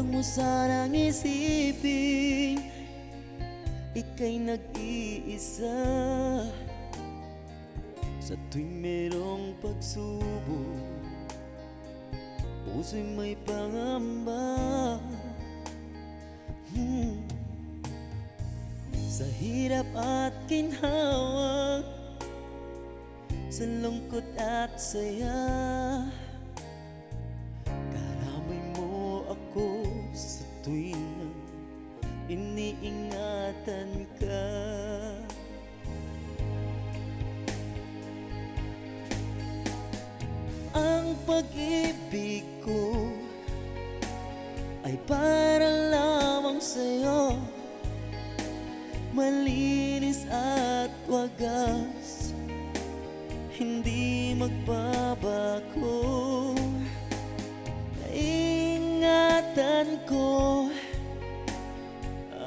Huwag mo sanang isipin ika'y nag-iisa. Sa tuwing merong pagsubok, puso'y may pangamba. Sa hirap at ginhawa, sa lungkot at saya, karamay mo ako sa tuwing iniingatan ka. Ang pag-ibig ko ay para lamang sa'yo, malinis at wagas, hindi magbabago. Ingatan ko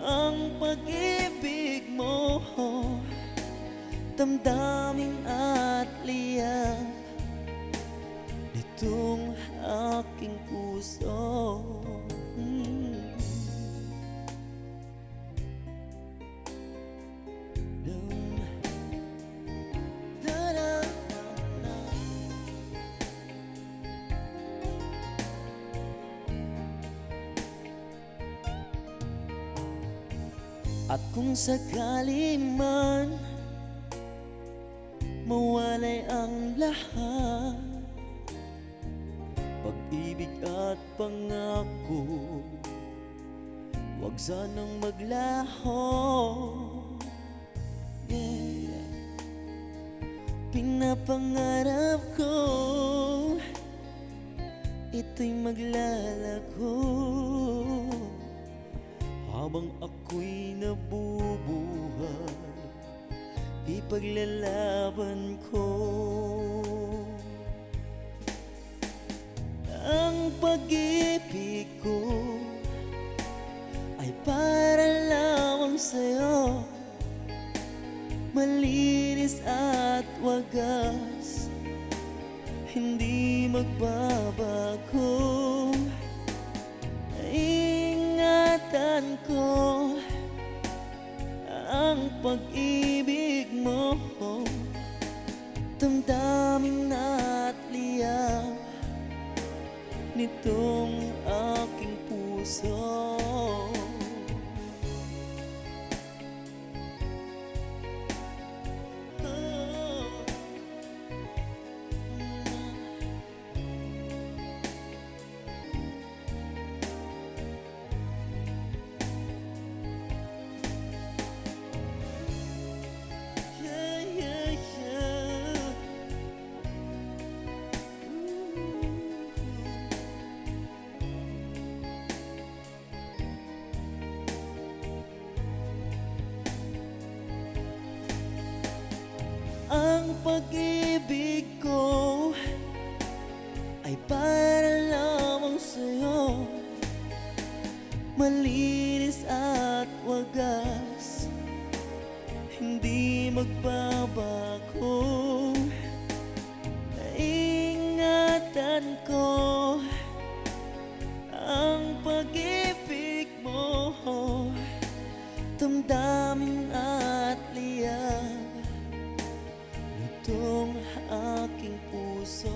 ang pag-ibig mo, damdamin at liyab nitong aking puso. At kung sakali man mawalay ang lahat, pag-ibig at pangako, huwag sanang maglaho. Pinapangarap ko ito'y maglalago habang ako'y nabubuhay, ipaglalaban ko ang pag-ibig ko ay para lamang sa'yo, malinis at wagas, hindi magbabago. Ingatan ko ang pag-ibig mo, damdamin at liyab nitong aking puso. Ang pag-ibig ko ay para lamang sa'yo, malinis at wagas, hindi magbabago. Ingatan ko ang pag-ibig mo, damdamin at liyab nitong aking puso.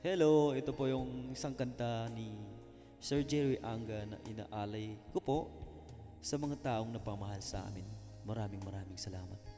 Hello, ito po yung isang kanta ni Sir Jerry Anga na inaalay ko po sa mga taong napamahal sa amin. Maraming salamat.